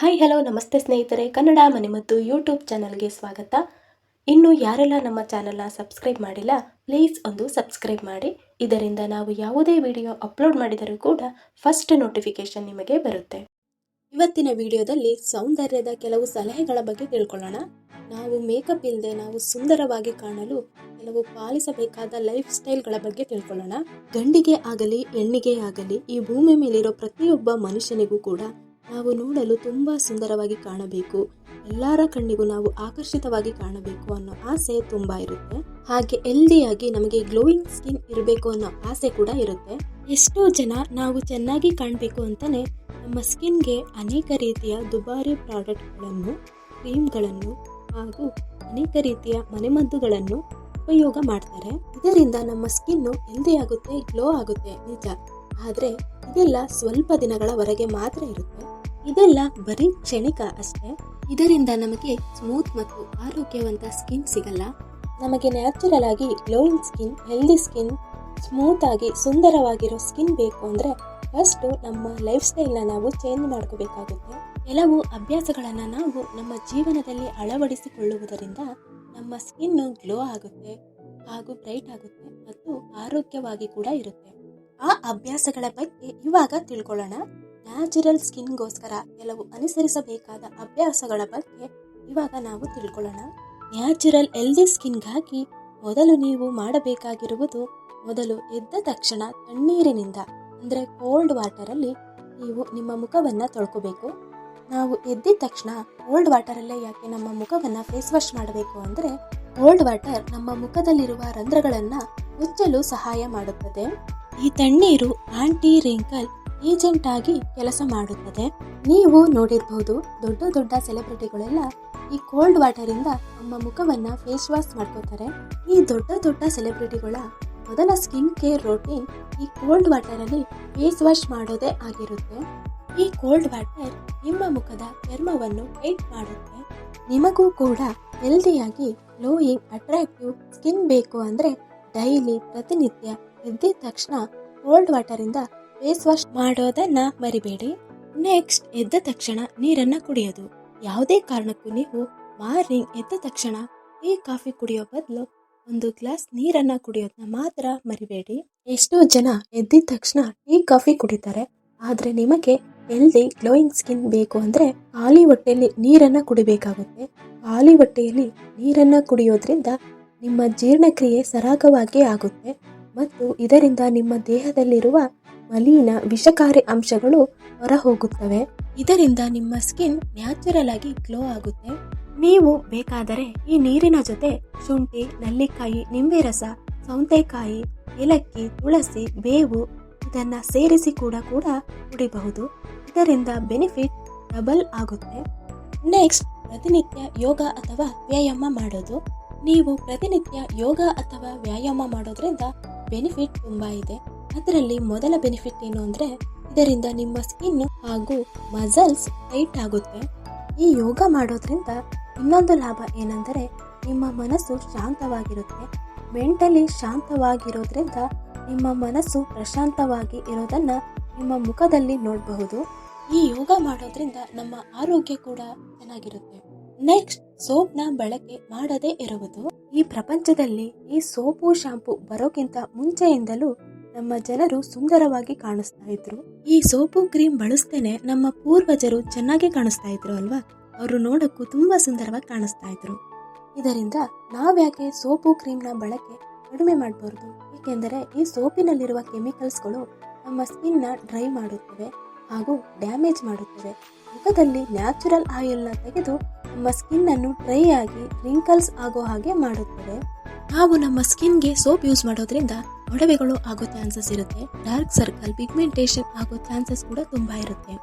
Hi hello ನಮಸ್ತೆ ಸ್ನೇಹಿತರೆ, ಕನ್ನಡ ಮನೆ ಮತ್ತು ಯೂಟ್ಯೂಬ್ ಚಾನಲ್ಗೆ ಸ್ವಾಗತ. ಇನ್ನು ಯಾರೆಲ್ಲ ನಮ್ಮ ಚಾನಲ್ನ ಸಬ್ಸ್ಕ್ರೈಬ್ ಮಾಡಿಲ್ಲ, ಪ್ಲೀಸ್ ಒಂದು ಸಬ್ಸ್ಕ್ರೈಬ್ ಮಾಡಿ. ಇದರಿಂದ ನಾವು ಯಾವುದೇ ವಿಡಿಯೋ ಅಪ್ಲೋಡ್ ಮಾಡಿದರೂ ಕೂಡ ಫಸ್ಟ್ ನೋಟಿಫಿಕೇಶನ್ ನಿಮಗೆ ಬರುತ್ತೆ. ಇವತ್ತಿನ ವಿಡಿಯೋದಲ್ಲಿ ಸೌಂದರ್ಯದ ಕೆಲವು ಸಲಹೆಗಳ ಬಗ್ಗೆ ತಿಳ್ಕೊಳ್ಳೋಣ. ನಾವು ಮೇಕಪ್ ಇಲ್ಲದೆ ನಾವು ಸುಂದರವಾಗಿ ಕಾಣಲು ಕೆಲವು ಪಾಲಿಸಬೇಕಾದ ಲೈಫ್ ಸ್ಟೈಲ್ಗಳ ಬಗ್ಗೆ ತಿಳ್ಕೊಳ್ಳೋಣ. ಗಂಡಿಗೆ ಆಗಲಿ ಹೆಣ್ಣಿಗೆ ಆಗಲಿ ಈ ಭೂಮಿ ಮೇಲಿರೋ ಪ್ರತಿಯೊಬ್ಬ ಮನುಷ್ಯನಿಗೂ ಕೂಡ ನಾವು ನೋಡಲು ತುಂಬಾ ಸುಂದರವಾಗಿ ಕಾಣಬೇಕು, ಎಲ್ಲರ ಕಣ್ಣಿಗೂ ನಾವು ಆಕರ್ಷಿತವಾಗಿ ಕಾಣಬೇಕು ಅನ್ನೋ ಆಸೆ ತುಂಬಾ ಇರುತ್ತೆ. ಹಾಗೆ ಹೆಲ್ದಿಯಾಗಿ ನಮಗೆ ಗ್ಲೋಯಿಂಗ್ ಸ್ಕಿನ್ ಇರಬೇಕು ಅನ್ನೋ ಆಸೆ ಕೂಡ ಇರುತ್ತೆ. ಎಷ್ಟೋ ಜನ ನಾವು ಚೆನ್ನಾಗಿ ಕಾಣಬೇಕು ಅಂತಾನೆ ನಮ್ಮ ಸ್ಕಿನ್ಗೆ ಅನೇಕ ರೀತಿಯ ದುಬಾರಿ ಪ್ರಾಡಕ್ಟ್ಗಳನ್ನು, ಕ್ರೀಮ್ಗಳನ್ನು ಹಾಗೂ ಅನೇಕ ರೀತಿಯ ಮನೆಮದ್ದುಗಳನ್ನು ಉಪಯೋಗ ಮಾಡ್ತಾರೆ. ಇದರಿಂದ ನಮ್ಮ ಸ್ಕಿನ್ನು ಹೆಲ್ದಿ ಆಗುತ್ತೆ, ಗ್ಲೋ ಆಗುತ್ತೆ ನಿಜ. ಆದ್ರೆ ಇದೆಲ್ಲ ಸ್ವಲ್ಪ ದಿನಗಳವರೆಗೆ ಮಾತ್ರ ಇರುತ್ತೆ. ಇದೆಲ್ಲ ಬರೀ ಕ್ಷಣಿಕ ಅಷ್ಟೇ. ಇದರಿಂದ ನಮಗೆ ಸ್ಮೂತ್ ಮತ್ತು ಆರೋಗ್ಯವಂತ ಸ್ಕಿನ್ ಸಿಗಲ್ಲ. ನಮಗೆ ನ್ಯಾಚುರಲ್ ಆಗಿ glowing skin, healthy skin, smooth ಆಗಿ ಸುಂದರವಾಗಿರೋ ಸ್ಕಿನ್ ಬೇಕು ಅಂದ್ರೆ ಫಸ್ಟ್ ನಮ್ಮ ಲೈಫ್ ಸ್ಟೈಲ್ನ ನಾವು ಚೇಂಜ್ ಮಾಡ್ಕೋಬೇಕಾಗುತ್ತೆ. ಕೆಲವು ಅಭ್ಯಾಸಗಳನ್ನ ನಾವು ನಮ್ಮ ಜೀವನದಲ್ಲಿ ಅಳವಡಿಸಿಕೊಳ್ಳುವುದರಿಂದ ನಮ್ಮ ಸ್ಕಿನ್ ಗ್ಲೋ ಆಗುತ್ತೆ ಹಾಗೂ ಬ್ರೈಟ್ ಆಗುತ್ತೆ ಮತ್ತು ಆರೋಗ್ಯವಾಗಿ ಕೂಡ ಇರುತ್ತೆ. ಆ ಅಭ್ಯಾಸಗಳ ಬಗ್ಗೆ ಇವಾಗ ತಿಳ್ಕೊಳ್ಳೋಣ. ನ್ಯಾಚುರಲ್ ಸ್ಕಿನ್ಗೋಸ್ಕರ ಕೆಲವು ಅನುಸರಿಸಬೇಕಾದ ಅಭ್ಯಾಸಗಳ ಬಗ್ಗೆ ಇವಾಗ ನಾವು ತಿಳ್ಕೊಳ್ಳೋಣ. ನ್ಯಾಚುರಲ್ ಹೆಲ್ದಿ ಸ್ಕಿನ್ಗಾಗಿ ಮೊದಲು ನೀವು ಮಾಡಬೇಕಾಗಿರುವುದು, ಮೊದಲು ಎದ್ದ ತಕ್ಷಣ ತಣ್ಣೀರಿನಿಂದ ಅಂದರೆ ಕೋಲ್ಡ್ ವಾಟರಲ್ಲಿ ನೀವು ನಿಮ್ಮ ಮುಖವನ್ನು ತೊಳ್ಕೋಬೇಕು. ನಾವು ಎದ್ದ ತಕ್ಷಣ ಕೋಲ್ಡ್ ವಾಟರಲ್ಲೇ ಯಾಕೆ ನಮ್ಮ ಮುಖವನ್ನು ಫೇಸ್ ವಾಶ್ ಮಾಡಬೇಕು ಅಂದರೆ, ಕೋಲ್ಡ್ ವಾಟರ್ ನಮ್ಮ ಮುಖದಲ್ಲಿರುವ ರಂಧ್ರಗಳನ್ನು ಮುಚ್ಚಲು ಸಹಾಯ ಮಾಡುತ್ತದೆ. ಈ ತಣ್ಣೀರು ಆಂಟಿ ರಿಂಕಲ್ ಏಜೆಂಟ್ ಆಗಿ ಕೆಲಸ ಮಾಡುತ್ತದೆ. ನೀವು ನೋಡಿರಬಹುದು, ದೊಡ್ಡ ದೊಡ್ಡ ಸೆಲೆಬ್ರಿಟಿಗಳೆಲ್ಲ ಈ ಕೋಲ್ಡ್ ವಾಟರ್ ಇಂದ ನಮ್ಮ ಮುಖವನ್ನ ಫೇಸ್ ವಾಶ್ ಮಾಡ್ಕೋತಾರೆ. ಈ ದೊಡ್ಡ ದೊಡ್ಡ ಸೆಲೆಬ್ರಿಟಿಗಳ ಮೊದಲ ಸ್ಕಿನ್ ಕೇರ್ ರೋಟೀನ್ ಈ ಕೋಲ್ಡ್ ವಾಟರ್ ಅಲ್ಲಿ ಫೇಸ್ ವಾಶ್ ಮಾಡೋದೇ ಆಗಿರುತ್ತೆ. ಈ ಕೋಲ್ಡ್ ವಾಟರ್ ನಿಮ್ಮ ಮುಖದ ಚರ್ಮವನ್ನು ಟೈಟ್ ಮಾಡುತ್ತೆ. ನಿಮಗೂ ಕೂಡ ಹೆಲ್ದಿಯಾಗಿ ಗ್ಲೋಯಿಂಗ್ ಅಟ್ರಾಕ್ಟಿವ್ ಸ್ಕಿನ್ ಬೇಕು ಅಂದ್ರೆ ಡೈಲಿ ಪ್ರತಿನಿತ್ಯ ಎದ್ದ ತಕ್ಷಣ ಕೋಲ್ಡ್ ವಾಟರ್ ಇಂದ ಫೇಸ್ ವಾಶ್ ಮಾಡೋದನ್ನ ಮರಿಬೇಡಿ. ನೆಕ್ಸ್ಟ್, ಎದ್ದ ತಕ್ಷಣ ನೀರನ್ನ ಕುಡಿಯೋದು. ಯಾವುದೇ ಕಾರಣಕ್ಕೂ ನೀವು ಮಾರ್ನಿಂಗ್ ಎದ್ದ ತಕ್ಷಣ ಟೀ ಕಾಫಿ ಕುಡಿಯೋ ಬದಲು ಒಂದು ಗ್ಲಾಸ್ ನೀರನ್ನ ಕುಡಿಯೋದನ್ನ ಮಾತ್ರ ಮರಿಬೇಡಿ. ಎಷ್ಟೋ ಜನ ಎದ್ದ ತಕ್ಷಣ ಟೀ ಕಾಫಿ ಕುಡಿತಾರೆ, ಆದ್ರೆ ನಿಮಗೆ ಹೆಲ್ದಿ ಗ್ಲೋಯಿಂಗ್ ಸ್ಕಿನ್ ಬೇಕು ಅಂದ್ರೆ ಖಾಲಿ ಹೊಟ್ಟೆಯಲ್ಲಿ ನೀರನ್ನ ಕುಡಿಬೇಕಾಗುತ್ತೆ. ಖಾಲಿ ಹೊಟ್ಟೆಯಲ್ಲಿ ನೀರನ್ನ ಕುಡಿಯೋದ್ರಿಂದ ನಿಮ್ಮ ಜೀರ್ಣಕ್ರಿಯೆ ಸರಾಗವಾಗಿ ಆಗುತ್ತೆ ಮತ್ತು ಇದರಿಂದ ನಿಮ್ಮ ದೇಹದಲ್ಲಿರುವ ಮಲಿನ ವಿಷಕಾರಿ ಅಂಶಗಳು ಹೊರ ಹೋಗುತ್ತವೆ. ಇದರಿಂದ ನಿಮ್ಮ ಸ್ಕಿನ್ ನ್ಯಾಚುರಲ್ ಆಗಿ ಗ್ಲೋ ಆಗುತ್ತೆ. ನೀವು ಬೇಕಾದರೆ ಈ ನೀರಿನ ಜೊತೆ ಶುಂಠಿ, ನೆಲ್ಲಿಕಾಯಿ, ನಿಂಬೆ ರಸ, ಸೌತೆಕಾಯಿ, ಏಲಕ್ಕಿ, ತುಳಸಿ, ಬೇವು ಇದನ್ನ ಸೇರಿಸಿ ಕೂಡ ಕುಡಿಬಹುದು. ಇದರಿಂದ ಬೆನಿಫಿಟ್ ಡಬಲ್ ಆಗುತ್ತೆ. ನೆಕ್ಸ್ಟ್, ಪ್ರತಿನಿತ್ಯ ಯೋಗ ಅಥವಾ ವ್ಯಾಯಾಮ ಮಾಡೋದು. ನೀವು ಪ್ರತಿನಿತ್ಯ ಯೋಗ ಅಥವಾ ವ್ಯಾಯಾಮ ಮಾಡೋದ್ರಿಂದ ಬೆನಿಫಿಟ್ ತುಂಬಾ ಇದೆ. ಅದರಲ್ಲಿ ಮೊದಲ ಬೆನಿಫಿಟ್ ಏನು ಅಂದ್ರೆ, ಇದರಿಂದ ನಿಮ್ಮ ಸ್ಕಿನ್ ಹಾಗೂ ಮಸಲ್ಸ್ ಟೈಟ್ ಆಗುತ್ತೆ. ಈ ಯೋಗ ಮಾಡೋದ್ರಿಂದ ಇನ್ನೊಂದು ಲಾಭ ಏನೆಂದರೆ, ನಿಮ್ಮ ಮನಸ್ಸು ಶಾಂತವಾಗಿರುತ್ತೆ. ಮೆಂಟಲಿ ಶಾಂತವಾಗಿರೋದ್ರಿಂದ ನಿಮ್ಮ ಮನಸ್ಸು ಪ್ರಶಾಂತವಾಗಿ ಇರೋದನ್ನ ನಿಮ್ಮ ಮುಖದಲ್ಲಿ ನೋಡಬಹುದು. ಈ ಯೋಗ ಮಾಡೋದ್ರಿಂದ ನಮ್ಮ ಆರೋಗ್ಯ ಕೂಡ ಚೆನ್ನಾಗಿರುತ್ತೆ. ನೆಕ್ಸ್ಟ್, ಸೋಪ್ನ ಬಳಕೆ ಮಾಡದೇ ಇರುವುದು. ಈ ಪ್ರಪಂಚದಲ್ಲಿ ಈ ಸೋಪು, ಶಾಂಪು ಬರೋಕ್ಕಿಂತ ಮುಂಚೆಯಿಂದಲೂ ನಮ್ಮ ಜನರು ಸುಂದರವಾಗಿ ಕಾಣಿಸ್ತಾ ಇದ್ರು. ಈ ಸೋಪು ಕ್ರೀಮ್ ಬಳಸ್ತೇನೆ ನಮ್ಮ ಪೂರ್ವಜರು ಚೆನ್ನಾಗಿ ಕಾಣಿಸ್ತಾ ಇದ್ರು ಅಲ್ವಾ? ಅವರು ನೋಡಕ್ಕೂ ತುಂಬಾ ಸುಂದರವಾಗಿ ಕಾಣಿಸ್ತಾ ಇದ್ರು. ಇದರಿಂದ ನಾವ್ಯಾಕೆ ಸೋಪು ಕ್ರೀಮ್ನ ಬಳಕೆ ಕಡಿಮೆ ಮಾಡಬಾರ್ದು? ಏಕೆಂದರೆ ಈ ಸೋಪಿನಲ್ಲಿರುವ ಕೆಮಿಕಲ್ಸ್ಗಳು ನಮ್ಮ ಸ್ಕಿನ್ನ ಡ್ರೈ ಮಾಡುತ್ತವೆ ಹಾಗೂ ಡ್ಯಾಮೇಜ್ ಮಾಡುತ್ತವೆ. ಮುಖದಲ್ಲಿ ನ್ಯಾಚುರಲ್ ಆಯಿಲ್ನ ತೆಗೆದು ನಮ್ಮ ಸ್ಕಿನ್ ಅನ್ನು ಡ್ರೈ ಆಗಿ ರಿಂಕಲ್ಸ್ ಆಗೋ ಹಾಗೆ ಮಾಡುತ್ತವೆ. ನಾವು ನಮ್ಮ ಸ್ಕಿನ್ಗೆ ಸೋಪ್ ಯೂಸ್ ಮಾಡೋದ್ರಿಂದ ಮೊಡವೆಗಳು ಆಗೋ ಚಾನ್ಸಸ್ ಇರುತ್ತೆ. ಡಾರ್ಕ್ ಸರ್ಕಲ್, ಪಿಗ್ಮೆಂಟೇಷನ್ ಆಗೋ ಚಾನ್ಸಸ್ ಕೂಡ ತುಂಬಾ ಇರುತ್ತೆ.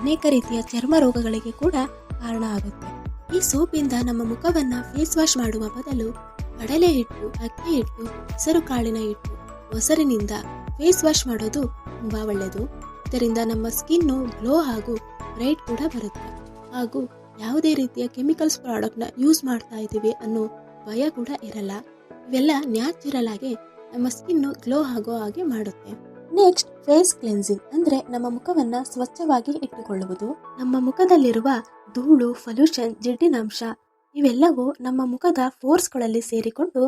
ಅನೇಕ ರೀತಿಯ ಚರ್ಮ ರೋಗಗಳಿಗೆ ಕೂಡ ಕಾರಣ ಆಗುತ್ತೆ. ಈ ಸೋಪಿಂದ ನಮ್ಮ ಮುಖವನ್ನ ಫೇಸ್ ವಾಶ್ ಮಾಡುವ ಬದಲು ಕಡಲೆ ಹಿಟ್ಟು, ಅಕ್ಕಿ ಹಿಟ್ಟು, ಹೆಸರು ಕಾಳಿನ ಹಿಟ್ಟು, ಮೊಸರಿನಿಂದ ಫೇಸ್ ವಾಶ್ ಮಾಡೋದು ತುಂಬಾ ಒಳ್ಳೆಯದು. ಇದರಿಂದ ನಮ್ಮ ಸ್ಕಿನ್ನು ಗ್ಲೋ ಹಾಗೂ ಬ್ರೈಟ್ ಕೂಡ ಬರುತ್ತೆ ಹಾಗೂ ಯಾವುದೇ ರೀತಿಯ ಕೆಮಿಕಲ್ಸ್ ಪ್ರಾಡಕ್ಟ್ನ ಯೂಸ್ ಮಾಡ್ತಾ ಇದ್ದೀವಿ ಅನ್ನೋ ಭಯ ಕೂಡ ಇರಲ್ಲ. ಇವೆಲ್ಲ ನ್ಯಾಚುರಲ್ ಆಗಿ ನಮ್ಮ ಸ್ಕಿನ್ನು ಗ್ಲೋ ಆಗೋ ಹಾಗೆ ಮಾಡುತ್ತೆ. ನೆಕ್ಸ್ಟ್ ಫೇಸ್ ಕ್ಲೆನ್ಸಿಂಗ್ ಅಂದ್ರೆ ನಮ್ಮ ಮುಖವನ್ನ ಸ್ವಚ್ಛವಾಗಿ ಇಟ್ಟುಕೊಳ್ಳುವುದು. ನಮ್ಮ ಮುಖದಲ್ಲಿರುವ ಧೂಳು, ಪೊಲ್ಯೂಷನ್, ಜಿಡ್ಡಿನಂಶ ಇವೆಲ್ಲವೂ ನಮ್ಮ ಮುಖದ ಫೋರ್ಸ್ಗಳಲ್ಲಿ ಸೇರಿಕೊಂಡು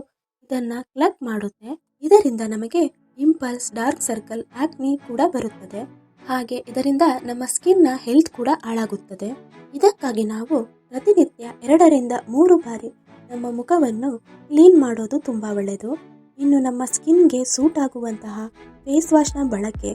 ಇದನ್ನ ಕ್ಲಗ್ ಮಾಡುತ್ತೆ. ಇದರಿಂದ ನಮಗೆ ಪಿಂಪಲ್ಸ್, ಡಾರ್ಕ್ ಸರ್ಕಲ್, ಆಕ್ನಿ ಕೂಡ ಬರುತ್ತದೆ. ಹಾಗೆ ಇದರಿಂದ ನಮ್ಮ ಸ್ಕಿನ್ ನ ಹೆಲ್ತ್ ಕೂಡ ಹಾಳಾಗುತ್ತದೆ. ಇದಕ್ಕಾಗಿ ನಾವು ಪ್ರತಿನಿತ್ಯ 2 ರಿಂದ 3 ಬಾರಿ ನಮ್ಮ ಮುಖವನ್ನು ಕ್ಲೀನ್ ಮಾಡೋದು ತುಂಬಾ ಒಳ್ಳೆಯದು. ಇನ್ನು ನಮ್ಮ ಸ್ಕಿನ್ಗೆ ಸೂಟ್ ಆಗುವಂತಹ ಫೇಸ್ ವಾಶ್ನ ಬಳಕೆ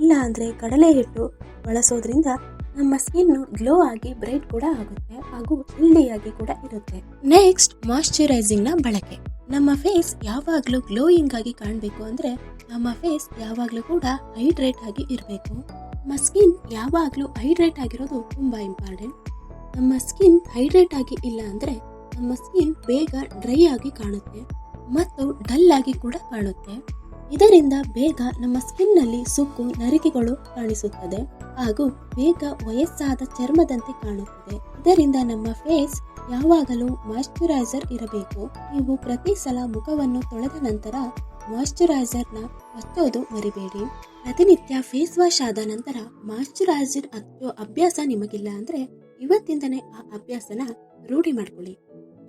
ಇಲ್ಲ ಅಂದ್ರೆ ಕಡಲೆ ಹಿಟ್ಟು ಬಳಸೋದ್ರಿಂದ ನಮ್ಮ ಸ್ಕಿನ್ ಗ್ಲೋ ಆಗಿ ಬ್ರೈಟ್ ಕೂಡ ಆಗುತ್ತೆ ಹಾಗೂ ಹೆಲ್ದಿಯಾಗಿ ಕೂಡ ಇರುತ್ತೆ. ನೆಕ್ಸ್ಟ್ ಮಾಯಿಶ್ಚರೈಸಿಂಗ್ ನ ಬಳಕೆ. ನಮ್ಮ ಫೇಸ್ ಯಾವಾಗ್ಲೂ ಗ್ಲೋಯಿಂಗ್ ಆಗಿ ಕಾಣಬೇಕು ಅಂದ್ರೆ ನಮ್ಮ ಫೇಸ್ ಯಾವಾಗ್ಲೂ ಕೂಡ ಹೈಡ್ರೇಟ್ ಆಗಿ ಇರಬೇಕು. ನಮ್ಮ ಸ್ಕಿನ್ ಯಾವಾಗ್ಲೂ ಹೈಡ್ರೇಟ್ ಆಗಿರೋದು ತುಂಬಾ ಇಂಪಾರ್ಟೆಂಟ್. ನಮ್ಮ ಸ್ಕಿನ್ ಹೈಡ್ರೇಟ್ ಆಗಿ ಇಲ್ಲ ಅಂದ್ರೆ ನಮ್ಮ ಸ್ಕಿನ್ ಬೇಗ ಡ್ರೈ ಆಗಿ ಕಾಣುತ್ತೆ ಮತ್ತು ಡಲ್ ಆಗಿ ಕೂಡ ಕಾಣುತ್ತೆ. ಇದರಿಂದ ಬೇಗ ನಮ್ಮ ಸ್ಕಿನ್ ನಲ್ಲಿ ಸುಕ್ಕು, ನರಿಕೆಗಳು ಕಾಣಿಸುತ್ತದೆ ಹಾಗೂ ಬೇಗ ವಯಸ್ಸಾದ ಚರ್ಮದಂತೆ ಕಾಣುತ್ತದೆ. ಇದರಿಂದ ನಮ್ಮ ಫೇಸ್ ಯಾವಾಗಲೂ ಮಾಯಿಶ್ಚರೈಸರ್ ಇರಬೇಕು. ನೀವು ಪ್ರತಿ ಸಲ ಮುಖವನ್ನು ತೊಳೆದ ನಂತರ ಮಾಯಿಶ್ಚರೈಸರ್ ನ ಹಚ್ಚೋದು ಮರಿಬೇಡಿ. ಪ್ರತಿನಿತ್ಯ ಫೇಸ್ ವಾಶ್ ಆದ ನಂತರ ಮಾಯಿಶ್ಚರೈಸರ್ ಹಚ್ಚೋ ಅಭ್ಯಾಸ ನಿಮಗಿಲ್ಲ ಅಂದ್ರೆ ಇವತ್ತಿಂದನೇ ಆ ಅಭ್ಯಾಸನ ರೂಢಿ ಮಾಡ್ಕೊಳ್ಳಿ.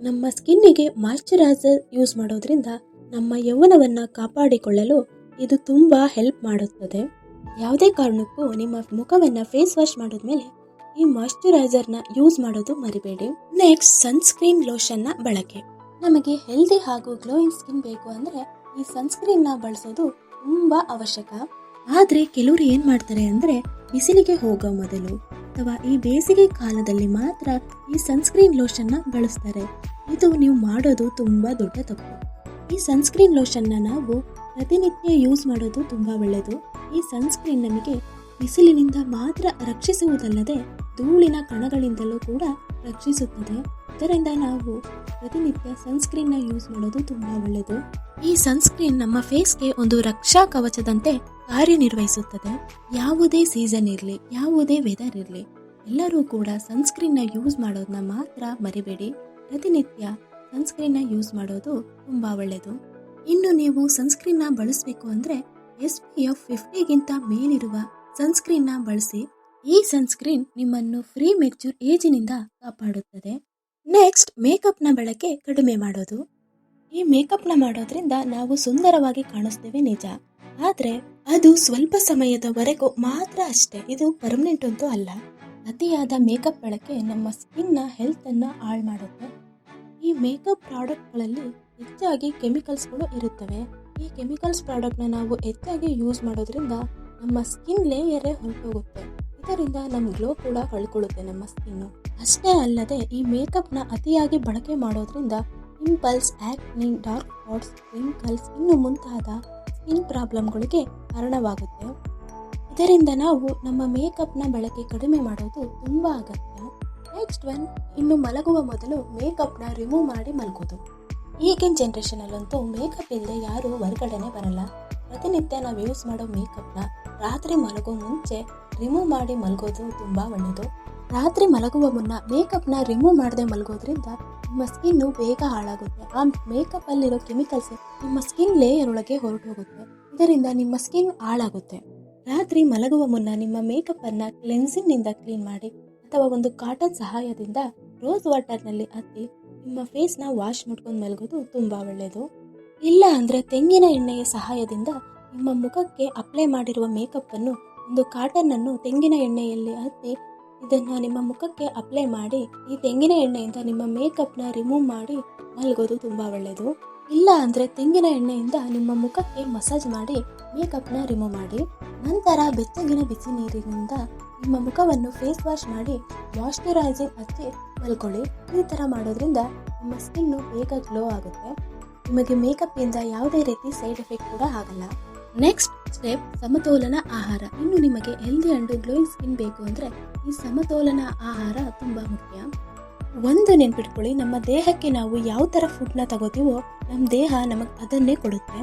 ನಮ್ಮ ಸ್ಕಿನ್ನಿಗೆ ಮಾಯಿಶ್ಚರೈಸರ್ ಯೂಸ್ ಮಾಡೋದ್ರಿಂದ ನಮ್ಮ ಯೌವನವನ್ನ ಕಾಪಾಡಿಕೊಳ್ಳಲು ಇದು ತುಂಬಾ ಹೆಲ್ಪ್ ಮಾಡುತ್ತದೆ. ಯಾವುದೇ ಕಾರಣಕ್ಕೂ ನಿಮ್ಮ ಮುಖವನ್ನ ಫೇಸ್ ವಾಶ್ ಮಾಡೋದ್ಮೇಲೆ ಈ ಮಾಯಿಶ್ಚರೈಸರ್ ನ ಯೂಸ್ ಮಾಡೋದು ಮರಿಬೇಡಿ. ನೆಕ್ಸ್ಟ್ ಸನ್ಸ್ಕ್ರೀನ್ ಲೋಷನ್ ನ ಬಳಕೆ. ನಮಗೆ ಹೆಲ್ದಿ ಹಾಗೂ ಗ್ಲೋಯಿಂಗ್ ಸ್ಕಿನ್ ಬೇಕು ಅಂದ್ರೆ ಈ ಸನ್ಸ್ಕ್ರೀನ್ ನ ಬಳಸೋದು ತುಂಬಾ ಅವಶ್ಯಕ. ಆದ್ರೆ ಕೆಲವರು ಏನ್ ಮಾಡ್ತಾರೆ ಅಂದ್ರೆ ಬಿಸಿಲಿಗೆ ಹೋಗೋ ಮೊದಲು ಅಥವಾ ಈ ಬೇಸಿಗೆ ಕಾಲದಲ್ಲಿ ಮಾತ್ರ ಈ ಸನ್ಸ್ಕ್ರೀನ್ ಲೋಷನ್ ನ ಬಳಸ್ತಾರೆ. ಇದು ನೀವು ಮಾಡೋದು ತುಂಬಾ ದೊಡ್ಡ ತಪ್ಪು. ಈ ಸನ್ಸ್ಕ್ರೀನ್ ಲೋಷನ್ ನ ನಾವು ಪ್ರತಿನಿತ್ಯ ಯೂಸ್ ಮಾಡೋದು ತುಂಬಾ ಒಳ್ಳೆಯದು. ಈ ಸನ್ಸ್ಕ್ರೀನ್ ನಮಗೆ ಬಿಸಿಲಿನಿಂದ ಮಾತ್ರ ರಕ್ಷಿಸುವುದಲ್ಲದೆ ಧೂಳಿನ ಕಣಗಳಿಂದಲೂ ಕೂಡ ರಕ್ಷಿಸುತ್ತದೆ. ಇದರಿಂದ ನಾವು ಪ್ರತಿನಿತ್ಯ ಸನ್ಸ್ಕ್ರೀನ್ ನ ಯೂಸ್ ಮಾಡೋದು ತುಂಬಾ ಒಳ್ಳೆಯದು. ಈ ಸನ್ಸ್ಕ್ರೀನ್ ನಮ್ಮ ಫೇಸ್ಗೆ ಒಂದು ರಕ್ಷಾ ಕವಚದಂತೆ ಕಾರ್ಯನಿರ್ವಹಿಸುತ್ತದೆ. ಯಾವುದೇ ಸೀಸನ್ ಇರಲಿ, ಯಾವುದೇ ವೆದರ್ ಇರಲಿ, ಎಲ್ಲರೂ ಕೂಡ ಸನ್ಸ್ಕ್ರೀನ್ ನ ಯೂಸ್ ಮಾಡೋದನ್ನ ಮಾತ್ರ ಮರಿಬೇಡಿ. ಪ್ರತಿನಿತ್ಯ ಸನ್ಸ್ಕ್ರೀನ್ ನ ಯೂಸ್ ಮಾಡೋದು ತುಂಬಾ ಒಳ್ಳೆಯದು. ಇನ್ನು ನೀವು ಸನ್ಸ್ಕ್ರೀನ್ ನ ಬಳಸಬೇಕು ಅಂದ್ರೆ SPF 50ಗಿಂತ ಮೇಲಿರುವ ಸನ್ಸ್ಕ್ರೀನ್ ನ ಬಳಸಿ. ಈ ಸನ್ಸ್ಕ್ರೀನ್ ನಿಮ್ಮನ್ನು ಪ್ರೀ ಮೆಚೂರ್ ಏಜಿನಿಂದ ಕಾಪಾಡುತ್ತದೆ. ನೆಕ್ಸ್ಟ್ ಮೇಕಪ್ ನ ಬಳಕೆ ಕಡಿಮೆ ಮಾಡೋದು. ಈ ಮೇಕಪ್ ನ ಮಾಡೋದ್ರಿಂದ ನಾವು ಸುಂದರವಾಗಿ ಕಾಣಿಸ್ತೇವೆ ನಿಜ, ಆದ್ರೆ ಅದು ಸ್ವಲ್ಪ ಸಮಯದವರೆಗೂ ಮಾತ್ರ ಅಷ್ಟೇ. ಇದು ಪರ್ಮನೆಂಟ್ ಅಂತೂ ಅಲ್ಲ. ಅತಿಯಾದ ಮೇಕಪ್ ಬಳಕೆ ನಮ್ಮ ಸ್ಕಿನ್ ನ ಹೆಲ್ತ್ ಅನ್ನ ಹಾಳು ಮಾಡುತ್ತೆ. ಈ ಮೇಕಪ್ ಪ್ರಾಡಕ್ಟ್ ಗಳಲ್ಲಿ ಹೆಚ್ಚಾಗಿ ಕೆಮಿಕಲ್ಸ್ಗಳು ಇರುತ್ತವೆ. ಈ ಕೆಮಿಕಲ್ಸ್ ಪ್ರಾಡಕ್ಟ್ ನ ನಾವು ಹೆಚ್ಚಾಗಿ ಯೂಸ್ ಮಾಡೋದ್ರಿಂದ ನಮ್ಮ ಸ್ಕಿನ್ ಲೇಯರೇ ಹೊರಟೋಗುತ್ತೆ. ಇದರಿಂದ ನಮ್ಮ ಗ್ಲೋ ಕೂಡ ಕಳ್ಕೊಳ್ಳುತ್ತೆ ನಮ್ಮ ಸ್ಕಿನ್. ಅಷ್ಟೇ ಅಲ್ಲದೆ ಈ ಮೇಕಪ್ ನ ಅತಿಯಾಗಿ ಬಳಕೆ ಮಾಡೋದ್ರಿಂದ ಪಿಂಪಲ್ಸ್, ಆಕ್ನಿ, ಡಾರ್ಕ್ ಸ್ಪಾಟ್ಸ್, ರಿಂಕಲ್ಸ್ ಇನ್ನು ಮುಂತಾದ ಸ್ಕಿನ್ ಪ್ರಾಬ್ಲಮ್ಗಳಿಗೆ ಕಾರಣವಾಗುತ್ತೆ. ಇದರಿಂದ ನಾವು ನಮ್ಮ ಮೇಕಪ್ ನ ಬಳಕೆ ಕಡಿಮೆ ಮಾಡೋದು ತುಂಬಾ ಅಗತ್ಯ. ನೆಕ್ಸ್ಟ್ ಒನ್, ಇನ್ನು ಮಲಗುವ ಮೊದಲು ಮೇಕಪ್ ನ ರಿಮೂವ್ ಮಾಡಿ ಮಲಗೋದು. ಈಗಿನ ಜನರೇಷನ್ ಅಲ್ಲಂತೂ ಮೇಕಪ್ ಇಲ್ಲದೆ ಯಾರು ಹೊರಗಡೆನೆ ಬರಲ್ಲ. ಪ್ರತಿನಿತ್ಯ ನಾವು ಯೂಸ್ ಮಾಡೋ ಮೇಕಪ್ ನ ರಾತ್ರಿ ಮಲಗೋ ಮುಂಚೆ ರಿಮೂವ್ ಮಾಡಿ ಮಲಗೋದು ತುಂಬಾ ಒಳ್ಳೆಯದು. ರಾತ್ರಿ ಮಲಗುವ ಮುನ್ನ ಮೇಕಪ್ ನ ರಿಮೂವ್ ಮಾಡದೆ ಮಲಗೋದ್ರಿಂದ ನಿಮ್ಮ ಸ್ಕಿನ್ ಬೇಗ ಹಾಳಾಗುತ್ತೆ. ಆ ಮೇಕಪ್ ಅಲ್ಲಿರೋ ಕೆಮಿಕಲ್ಸ್ ನಿಮ್ಮ ಸ್ಕಿನ್ ಲೇಯರ್ ಒಳಗೆ ಹೊರಟೋಗುತ್ತೆ. ಇದರಿಂದ ನಿಮ್ಮ ಸ್ಕಿನ್ ಹಾಳಾಗುತ್ತೆ. ರಾತ್ರಿ ಮಲಗುವ ಮುನ್ನ ನಿಮ್ಮ ಮೇಕಪ್ ಅನ್ನ ಕ್ಲೆನ್ಸಿಂಗ್ ನಿಂದ ಕ್ಲೀನ್ ಮಾಡಿ ಅಥವಾ ಒಂದು ಕಾಟನ್ ಸಹಾಯದಿಂದ ರೋಸ್ ವಾಟರ್ ನಲ್ಲಿ ಅದ್ದಿ ನಿಮ್ಮ ಫೇಸ್ ನ ವಾಶ್ ಮಾಡ್ಕೊಂಡು ಮಲಗೋದು ತುಂಬಾ ಒಳ್ಳೆಯದು. ಇಲ್ಲ ಅಂದ್ರೆ ತೆಂಗಿನ ಎಣ್ಣೆಯ ಸಹಾಯದಿಂದ ನಿಮ್ಮ ಮುಖಕ್ಕೆ ಅಪ್ಲೈ ಮಾಡಿರುವ ಮೇಕಪ್ ಅನ್ನು ಒಂದು ಕಾಟನ್ ಅನ್ನು ತೆಂಗಿನ ಎಣ್ಣೆಯಲ್ಲಿ ಅದ್ದಿ ಇದನ್ನ ನಿಮ್ಮ ಮುಖಕ್ಕೆ ಅಪ್ಲೈ ಮಾಡಿ ಈ ತೆಂಗಿನ ಎಣ್ಣೆಯಿಂದ ನಿಮ್ಮ ಮೇಕಪ್ ನ ರಿಮೂವ್ ಮಾಡಿ ಮಲಗೋದು ತುಂಬಾ ಒಳ್ಳೆಯದು. ಇಲ್ಲ ಅಂದ್ರೆ ತೆಂಗಿನ ಎಣ್ಣೆಯಿಂದ ನಿಮ್ಮ ಮುಖಕ್ಕೆ ಮಸಾಜ್ ಮಾಡಿ ಮೇಕಪ್ ನ ರಿಮೂವ್ ಮಾಡಿ ನಂತರ ಬೆಚ್ಚಗಿನ ಬಿಸಿ ನೀರಿನಿಂದ ನಿಮ್ಮ ಮುಖವನ್ನು ಫೇಸ್ ವಾಶ್ ಮಾಡಿ ಮಾಯಿಶ್ಚರೈಸಿಂಗ್ ಹಚ್ಚಿ ಮಲ್ಕೊಳ್ಳಿ. ಈ ತರ ಮಾಡೋದ್ರಿಂದ ನಿಮ್ಮ ಸ್ಕಿನ್ ಬೇಗ ಗ್ಲೋ ಆಗುತ್ತೆ. ನಿಮಗೆ ಮೇಕಪ್ ಇಂದ ಯಾವುದೇ ರೀತಿ ಸೈಡ್ ಎಫೆಕ್ಟ್ ಕೂಡ ಆಗಲ್ಲ. ನೆಕ್ಸ್ಟ್ ಸ್ಟೆಪ್, ಸಮತೋಲನ ಆಹಾರ. ಇನ್ನು ನಿಮಗೆ ಹೆಲ್ದಿ ಅಂಡ್ ಗ್ಲೋಯಿಂಗ್ ಸ್ಕಿನ್ ಬೇಕು ಅಂದ್ರೆ ಈ ಸಮತೋಲನ ಆಹಾರ ತುಂಬಾ ಮುಖ್ಯ. ಒಂದು ನೆನ್ಪಿಟ್ಕೊಳ್ಳಿ, ನಮ್ಮ ದೇಹಕ್ಕೆ ನಾವು ಯಾವ ತರ ಫುಡ್ ನ ತಗೋತೀವೋ ನಮ್ಮ ದೇಹ ನಮಗೆ ಅದನ್ನೇ ಕೊಡುತ್ತೆ.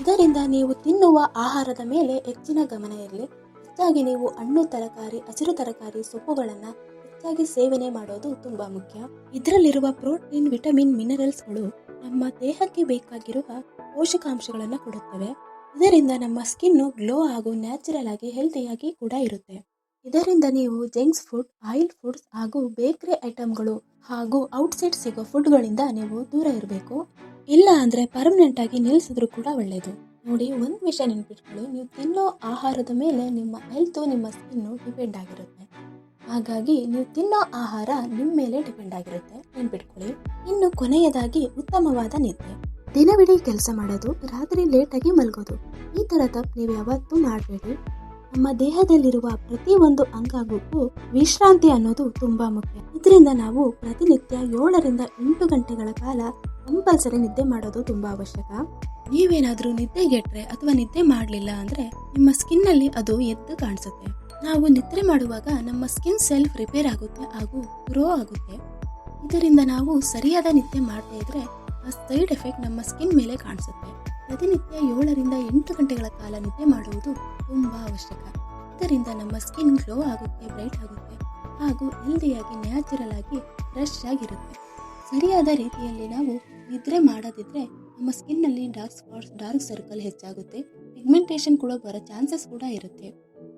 ಇದರಿಂದ ನೀವು ತಿನ್ನುವ ಆಹಾರದ ಮೇಲೆ ಹೆಚ್ಚಿನ ಗಮನ ಇರಲಿ. ಹೆಚ್ಚಾಗಿ ನೀವು ಹಣ್ಣು, ತರಕಾರಿ, ಹಸಿರು ತರಕಾರಿ, ಸೊಪ್ಪುಗಳನ್ನ ಹೆಚ್ಚಾಗಿ ಸೇವನೆ ಮಾಡೋದು ತುಂಬಾ ಮುಖ್ಯ. ಇದರಲ್ಲಿರುವ ಪ್ರೋಟೀನ್, ವಿಟಮಿನ್, ಮಿನರಲ್ಸ್ಗಳು ನಮ್ಮ ದೇಹಕ್ಕೆ ಬೇಕಾಗಿರುವ ಪೋಷಕಾಂಶಗಳನ್ನ ಕೊಡುತ್ತವೆ. ಇದರಿಂದ ನಮ್ಮ ಸ್ಕಿನ್ನು ಗ್ಲೋ ಹಾಗೂ ನ್ಯಾಚುರಲ್ ಆಗಿ ಹೆಲ್ತಿಯಾಗಿ ಕೂಡ ಇರುತ್ತೆ. ಇದರಿಂದ ನೀವು ಜಂಕ್ಸ್ ಫುಡ್, ಆಯಿಲ್ ಫುಡ್ಸ್ ಹಾಗೂ ಬೇಕರಿ ಐಟಮ್ಗಳು ಹಾಗೂ ಔಟ್ಸೈಡ್ ಸಿಗೋ ಫುಡ್ಗಳಿಂದ ನೀವು ದೂರ ಇರಬೇಕು. ಇಲ್ಲ ಅಂದರೆ ಪರ್ಮನೆಂಟ್ ಆಗಿ ನಿಲ್ಲಿಸಿದ್ರು ಕೂಡ ಒಳ್ಳೆಯದು. ನೋಡಿ, ಒಂದು ವಿಷಯ ನೆನ್ಪಿಟ್ಕೊಳ್ಳಿ, ನೀವು ತಿನ್ನೋ ಆಹಾರದ ಮೇಲೆ ನಿಮ್ಮ ಹೆಲ್ತು, ನಿಮ್ಮ ಸ್ಕಿನ್ನು ಡಿಪೆಂಡ್ ಆಗಿರುತ್ತೆ. ಹಾಗಾಗಿ ನೀವು ತಿನ್ನೋ ಆಹಾರ ನಿಮ್ಮ ಮೇಲೆ ಡಿಪೆಂಡ್ ಆಗಿರುತ್ತೆ, ನೆನ್ಪಿಟ್ಕೊಳ್ಳಿ. ಇನ್ನು ಕೊನೆಯದಾಗಿ ಉತ್ತಮವಾದ ನಿದ್ದೆ. ದಿನವಿಡೀ ಕೆಲಸ ಮಾಡೋದು, ರಾತ್ರಿ ಲೇಟಾಗಿ ಮಲಗೋದು, ಈ ಥರ ತಪ್ಪು ನೀವು ಯಾವತ್ತೂ ಮಾಡಬೇಡಿ. ನಮ್ಮ ದೇಹದಲ್ಲಿರುವ ಪ್ರತಿಯೊಂದು ಅಂಗಾಂಗಕ್ಕೂ ವಿಶ್ರಾಂತಿ ಅನ್ನೋದು ತುಂಬಾ ಮುಖ್ಯ. ಇದರಿಂದ ನಾವು ಪ್ರತಿನಿತ್ಯ 7ರಿಂದ 8 ಗಂಟೆಗಳ ಕಾಲ ಕಂಪಲ್ಸರಿ ನಿದ್ದೆ ಮಾಡೋದು ತುಂಬಾ ಅವಶ್ಯಕ. ನೀವೇನಾದ್ರೂ ನಿದ್ದೆಗೆಟ್ರೆ ಅಥವಾ ನಿದ್ದೆ ಮಾಡಲಿಲ್ಲ ಅಂದ್ರೆ ನಿಮ್ಮ ಸ್ಕಿನ್ ಅಲ್ಲಿ ಅದು ಎದ್ದು ಕಾಣಿಸುತ್ತೆ. ನಾವು ನಿದ್ರೆ ಮಾಡುವಾಗ ನಮ್ಮ ಸ್ಕಿನ್ ಸೆಲ್ಫ್ ರಿಪೇರ್ ಆಗುತ್ತೆ ಹಾಗೂ ಗ್ರೋ ಆಗುತ್ತೆ. ಇದರಿಂದ ನಾವು ಸರಿಯಾದ ನಿದ್ದೆ ಮಾಡದೇ ಇದ್ರೆ ಆ ಸೈಡ್ ಎಫೆಕ್ಟ್ ನಮ್ಮ ಸ್ಕಿನ್ ಮೇಲೆ ಕಾಣಿಸುತ್ತೆ. ಪ್ರತಿನಿತ್ಯ 7ರಿಂದ 8 ಗಂಟೆಗಳ ಕಾಲ ನಿದ್ದೆ ಮಾಡುವುದು ತುಂಬಾ ಅವಶ್ಯಕ. ಇದರಿಂದ ನಮ್ಮ ಸ್ಕಿನ್ ಗ್ಲೋ ಆಗುತ್ತೆ, ಬ್ರೈಟ್ ಆಗುತ್ತೆ ಹಾಗೂ ಹೆಲ್ದಿಯಾಗಿ ನ್ಯಾಚುರಲ್ ಆಗಿ ಫ್ರೆಶ್ ಆಗಿರುತ್ತೆ. ಸರಿಯಾದ ರೀತಿಯಲ್ಲಿ ನಾವು ನಿದ್ರೆ ಮಾಡದಿದ್ರೆ ನಮ್ಮ ಸ್ಕಿನ್ ಅಲ್ಲಿ ಡಾರ್ಕ್ ಸ್ಪಾಟ್ಸ್, ಡಾರ್ಕ್ ಸರ್ಕಲ್ ಹೆಚ್ಚಾಗುತ್ತೆ. ಪಿಗ್ಮೆಂಟೇಷನ್ ಕೂಡ ಬರೋ ಚಾನ್ಸಸ್ ಕೂಡ ಇರುತ್ತೆ.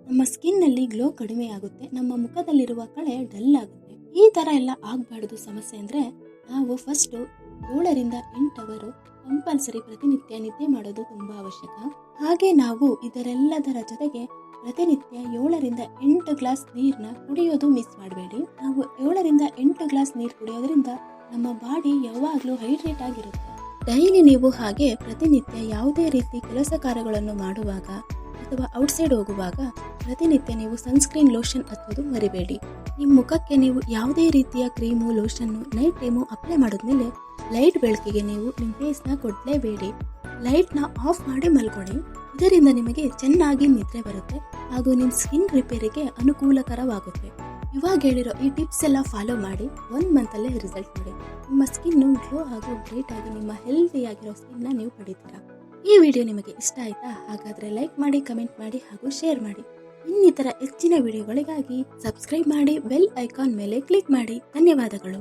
ನಮ್ಮ ಸ್ಕಿನ್ ನಲ್ಲಿ ಗ್ಲೋ ಕಡಿಮೆ ಆಗುತ್ತೆ. ನಮ್ಮ ಮುಖದಲ್ಲಿರುವ ಕಳೆ ಡಲ್ ಆಗುತ್ತೆ. ಈ ತರ ಎಲ್ಲ ಆಗಬಾರ್ದು ಸಮಸ್ಯೆ ಅಂದ್ರೆ ನಾವು ಫಸ್ಟ್ 7ರಿಂದ 8 ಅವರು ಕಂಪಲ್ಸರಿ ಪ್ರತಿನಿತ್ಯ ನಿದ್ದೆ ಮಾಡೋದು ತುಂಬಾ ಅವಶ್ಯಕ. ಹಾಗೆ ನಾವು ಇದರೆಲ್ಲದರ ಜೊತೆಗೆ ಪ್ರತಿನಿತ್ಯ 7ರಿಂದ 8 ಗ್ಲಾಸ್ ನೀರನ್ನ ಕುಡಿಯೋದು ಮಿಸ್ ಮಾಡಬೇಡಿ. ನಾವು 7ರಿಂದ 8 ಗ್ಲಾಸ್ ನೀರು ಕುಡಿಯೋದ್ರಿಂದ ನಮ್ಮ ಬಾಡಿ ಯಾವಾಗಲೂ ಹೈಡ್ರೇಟ್ ಆಗಿರುತ್ತೆ. ಡೈಲಿ ನೀವು ಹಾಗೆ ಪ್ರತಿನಿತ್ಯ ಯಾವುದೇ ರೀತಿ ಕೆಲಸ ಕಾರ್ಯಗಳನ್ನು ಮಾಡುವಾಗ ಅಥವಾ ಔಟ್ಸೈಡ್ ಹೋಗುವಾಗ ಪ್ರತಿನಿತ್ಯ ನೀವು ಸನ್ಸ್ಕ್ರೀನ್ ಲೋಷನ್ ಹಚ್ಚೋದು ಮರಿಬೇಡಿ. ನಿಮ್ಮ ಮುಖಕ್ಕೆ ನೀವು ಯಾವುದೇ ರೀತಿಯ cream, lotion night time apply ಮಾಡಿದ್ಮೇಲೆ ಲೈಟ್ ಬೆಳಕಿಗೆ ನೀವು ನಿಮ್ಮ ಫೇಸ್ನ ಕೊಡಲೇಬೇಡಿ. ಲೈಟ್ನ ಆಫ್ ಮಾಡಿ ಮಲ್ಕೊಳ್ಳಿ. ಇದರಿಂದ ನಿಮಗೆ ಚೆನ್ನಾಗಿ ನಿದ್ರೆ ಬರುತ್ತೆ ಹಾಗೂ ನಿಮ್ಮ ಸ್ಕಿನ್ ರಿಪೇರಿಗೆ ಅನುಕೂಲಕರವಾಗುತ್ತೆ. ಇವಾಗ ಹೇಳಿರೋ ಈ ಟಿಪ್ಸ್ ಎಲ್ಲ ಫಾಲೋ ಮಾಡಿ 1 ಮಂತಲ್ಲೇ ರಿಸಲ್ಟ್ ನೋಡಿ. ನಿಮ್ಮ ಸ್ಕಿನ್ನು ಗ್ಲೋ ಹಾಗೂ ಬ್ರೈಟ್ ಆಗಿ ನಿಮ್ಮ ಹೆಲ್ದಿಯಾಗಿರೋ ಸ್ಕಿನ್ನ ನೀವು ಪಡಿತೀರಾ. ಈ ವಿಡಿಯೋ ನಿಮಗೆ ಇಷ್ಟ ಆಯ್ತಾ? ಹಾಗಾದರೆ ಲೈಕ್ ಮಾಡಿ, ಕಮೆಂಟ್ ಮಾಡಿ ಹಾಗೂ ಶೇರ್ ಮಾಡಿ. ಇನ್ನಿತರ ಹೆಚ್ಚಿನ ವಿಡಿಯೋಗಳಿಗಾಗಿ ಸಬ್ಸ್ಕ್ರೈಬ್ ಮಾಡಿ, ಬೆಲ್ ಐಕಾನ್ ಮೇಲೆ ಕ್ಲಿಕ್ ಮಾಡಿ. ಧನ್ಯವಾದಗಳು.